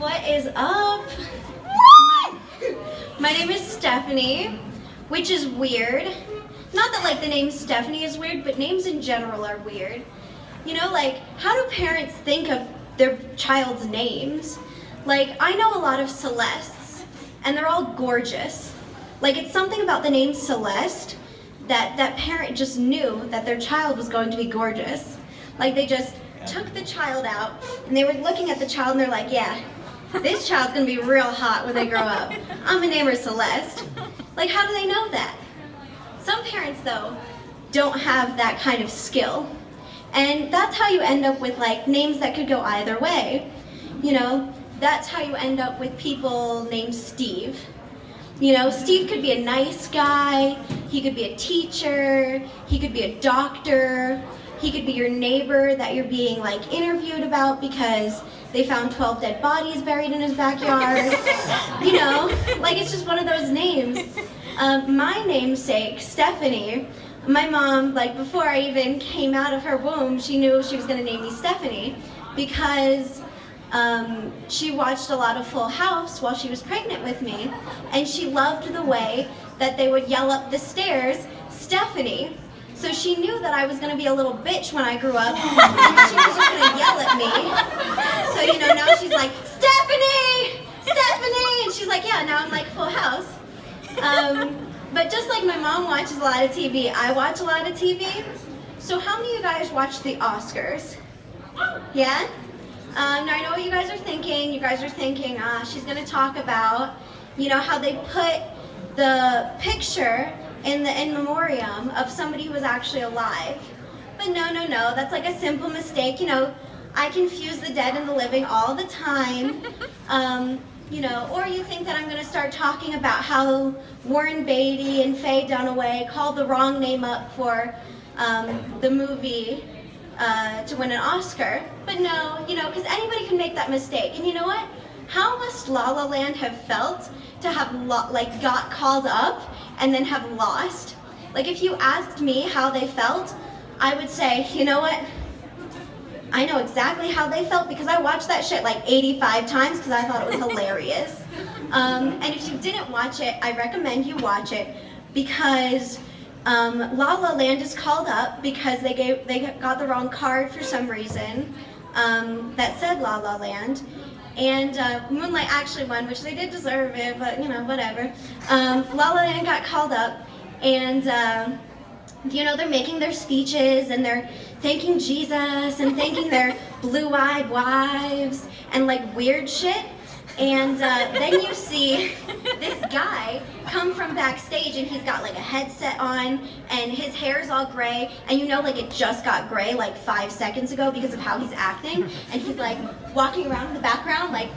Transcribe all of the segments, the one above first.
What is up? My name is Stephanie, which is weird. Not that like the name Stephanie is weird, but names in general are weird. You know, like, how do parents think of their child's names? Like, I know a lot of Celestes, and they're all gorgeous. Like, it's something about the name Celeste that that parent just knew that their child was going to be gorgeous. Like, they just took the child out, and they were looking at the child, and they're like, yeah, this child's gonna be real hot when they grow up. I'm gonna name her Celeste. Like, how do they know that? Some parents, though, don't have that kind of skill. And that's how you end up with, like, names that could go either way. You know, that's how you end up with people named Steve. You know, Steve could be a nice guy, he could be a teacher, he could be a doctor, he could be your neighbor that you're being, like, interviewed about because they found 12 dead bodies buried in his backyard. You know, like, it's just one of those names. My namesake, Stephanie, my mom, like, before I even came out of her womb, she knew she was going to name me Stephanie because she watched a lot of Full House while she was pregnant with me, and she loved the way that they would yell up the stairs, Stephanie. So she knew that I was going to be a little bitch when I grew up, and she was just going to yell at me. So, you know, now she's like, Stephanie! Stephanie! And she's like, yeah, now I'm like Full House. But just like my mom watches a lot of TV, I watch a lot of TV. So how many of you guys watch the Oscars? Yeah? Now I know what you guys are thinking. You guys are thinking, she's going to talk about, you know, how they put the picture in the in memoriam of somebody who was actually alive. But no, that's like a simple mistake. You know, I confuse the dead and the living all the time. You know, or you think that I'm going to start talking about how Warren Beatty and Faye Dunaway called the wrong name up for the movie to win an Oscar. But no, you know, because anybody can make that mistake. And you know what? How must La La Land have felt to have like got called up and then have lost? Like, if you asked me how they felt, I would say, you know what? I know exactly how they felt because I watched that shit like 85 times because I thought it was hilarious. And if you didn't watch it, I recommend you watch it because La La Land is called up because they got the wrong card for some reason that said La La Land. And Moonlight actually won, which they did deserve it, but you know, whatever. La La Land got called up, and you know, they're making their speeches and they're thanking Jesus and thanking their blue-eyed wives and like weird shit. And then you see this guy come from backstage and he's got like a headset on and his hair's all gray, and you know, like it just got gray like 5 seconds ago because of how he's acting, and he's like walking around in the background like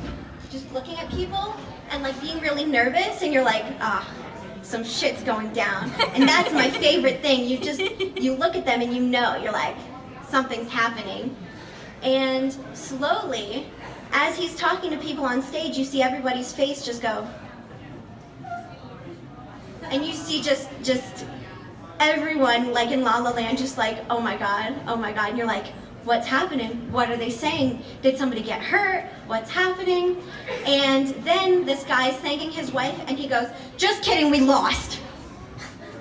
just looking at people and like being really nervous, and you're like, some shit's going down. And that's my favorite thing. You look at them and you know, you're like, something's happening. And slowly, as he's talking to people on stage, you see everybody's face just go. And you see just everyone, like in La La Land, just like, oh my God. And you're like, what's happening? What are they saying? Did somebody get hurt? What's happening? And then this guy's thanking his wife, and he goes, just kidding, we lost.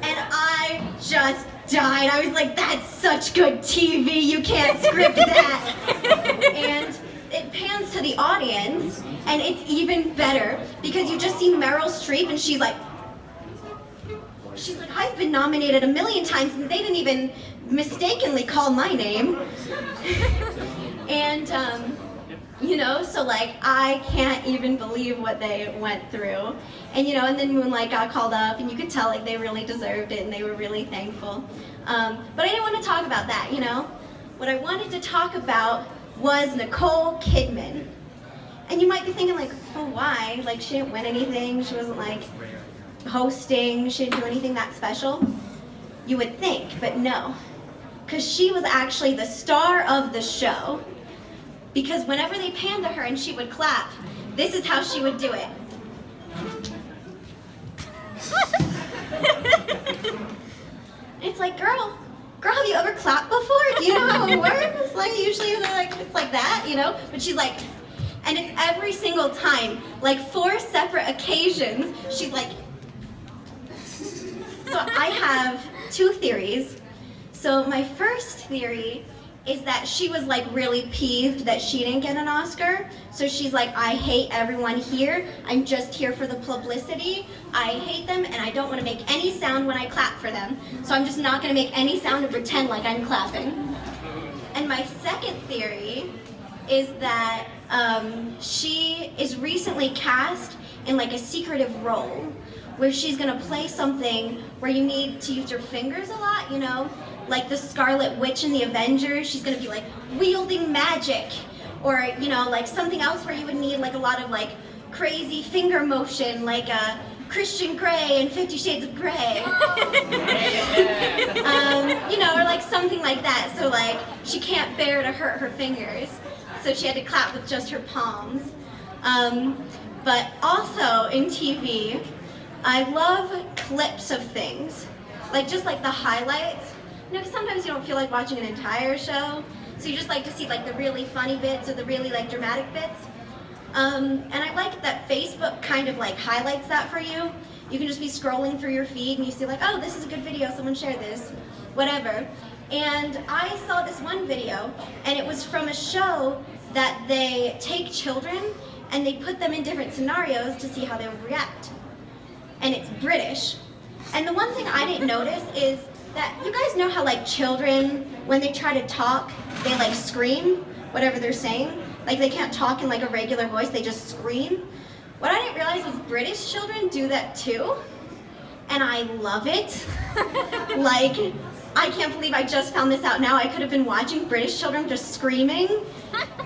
And I just died. I was like, that's such good TV. You can't script that. And it pans to the audience, and it's even better because you just see Meryl Streep, and she's like, I've been nominated a million times, and they didn't even mistakenly call my name. And, you know, so like, I can't even believe what they went through. And, you know, and then Moonlight got called up, and you could tell like they really deserved it, and they were really thankful. But I didn't want to talk about that, you know. What I wanted to talk about was Nicole Kidman. And you might be thinking like, oh, why? Like, she didn't win anything, she wasn't like hosting, she didn't do anything that special. You would think, but no. Because she was actually the star of the show. Because whenever they panned to her and she would clap, this is how she would do it. It's like, girl, have you ever clapped before? Do you know how it works? Like, usually like it's like that, you know? But she's like, And it's every single time, like 4 separate occasions, she's like. So I have 2 theories. So my first theory is that she was like really peeved that she didn't get an Oscar. So she's like, I hate everyone here. I'm just here for the publicity. I hate them and I don't want to make any sound when I clap for them. So I'm just not going to make any sound and pretend like I'm clapping. And my second theory is that she is recently cast in like a secretive role where she's gonna play something where you need to use your fingers a lot, you know? Like the Scarlet Witch in the Avengers, she's gonna be like wielding magic. Or, you know, like something else where you would need like a lot of like crazy finger motion, like Christian Grey in 50 Shades of Grey. You know, or like something like that. So like she can't bear to hurt her fingers. So she had to clap with just her palms. But also in TV, I love clips of things, like just like the highlights. You know, because sometimes you don't feel like watching an entire show, so you just like to see like the really funny bits or the really like dramatic bits. And I like that Facebook kind of like highlights that for you. You can just be scrolling through your feed and you see like, oh, this is a good video, someone shared this, whatever. And I saw this one video, and it was from a show that they take children and they put them in different scenarios to see how they would react. And it's British. And the one thing I didn't notice is that you guys know how like children, when they try to talk, they like scream whatever they're saying. Like they can't talk in like a regular voice, they just scream. What I didn't realize was British children do that too. And I love it. Like, I can't believe I just found this out now. I could have been watching British children just screaming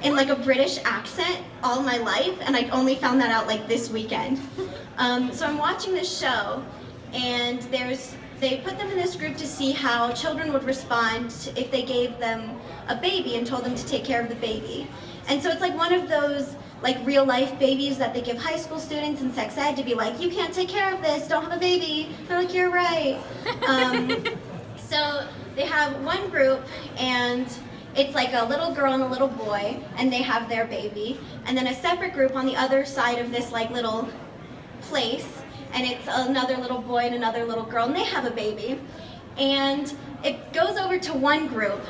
in like a British accent all my life, and I only found that out like this weekend. So I'm watching this show, and they put them in this group to see how children would respond if they gave them a baby and told them to take care of the baby. And so it's like one of those like real life babies that they give high school students in sex ed to be like, you can't take care of this, don't have a baby. They're like, you're right. So they have one group, and it's like a little girl and a little boy, and they have their baby. And then a separate group on the other side of this like little place, and it's another little boy and another little girl, and they have a baby. And it goes over to one group,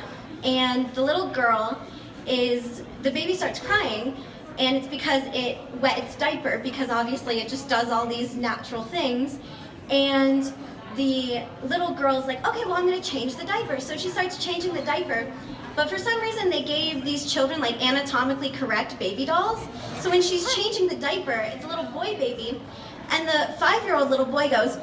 and the little girl the baby starts crying, and it's because it wet its diaper, because obviously it just does all these natural things. And the little girl's like, okay, well, I'm gonna change the diaper. So she starts changing the diaper. But for some reason, they gave these children like anatomically correct baby dolls. So when she's changing the diaper, it's a little boy baby. And the 5-year-old little boy goes,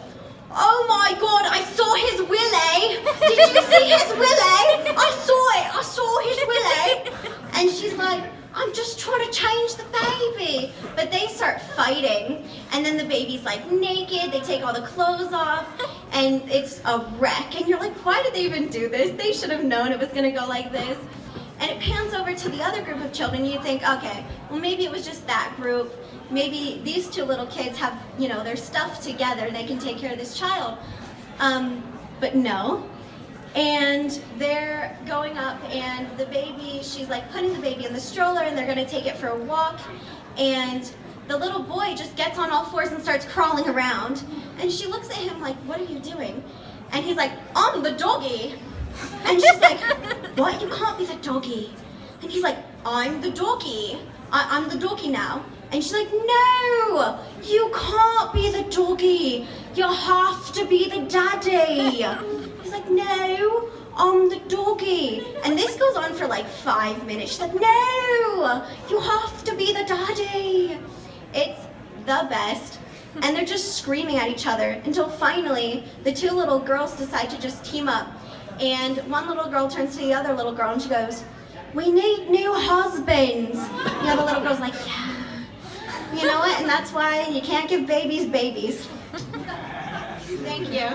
oh my God, I saw his willy. Did you see his willy? I saw his willy. And she's like, I'm just trying to change the baby. But they start fighting, and then the baby's like naked, they take all the clothes off, and it's a wreck. And you're like, why did they even do this? They should have known it was gonna go like this. And it pans over to the other group of children, and you think, okay, well maybe it was just that group. Maybe these 2 little kids have, you know, their stuff together, they can take care of this child. But no. And they're going up, and the baby, she's like putting the baby in the stroller, and they're gonna take it for a walk. And the little boy just gets on all fours and starts crawling around. And she looks at him like, what are you doing? And he's like, I'm the doggy. And she's like, what? You can't be the doggy. And he's like, I'm the doggy. I'm the doggy now. And she's like, no, you can't be the doggy. You have to be the daddy. He's like, no, I'm the doggy. And this goes on for like 5 minutes. She's like, no, you have to be the daddy. It's the best. And they're just screaming at each other until finally the 2 little girls decide to just team up. And one little girl turns to the other little girl and she goes, we need new husbands. The other little girl's like, yeah. You know what? And that's why you can't give babies babies. Thank you.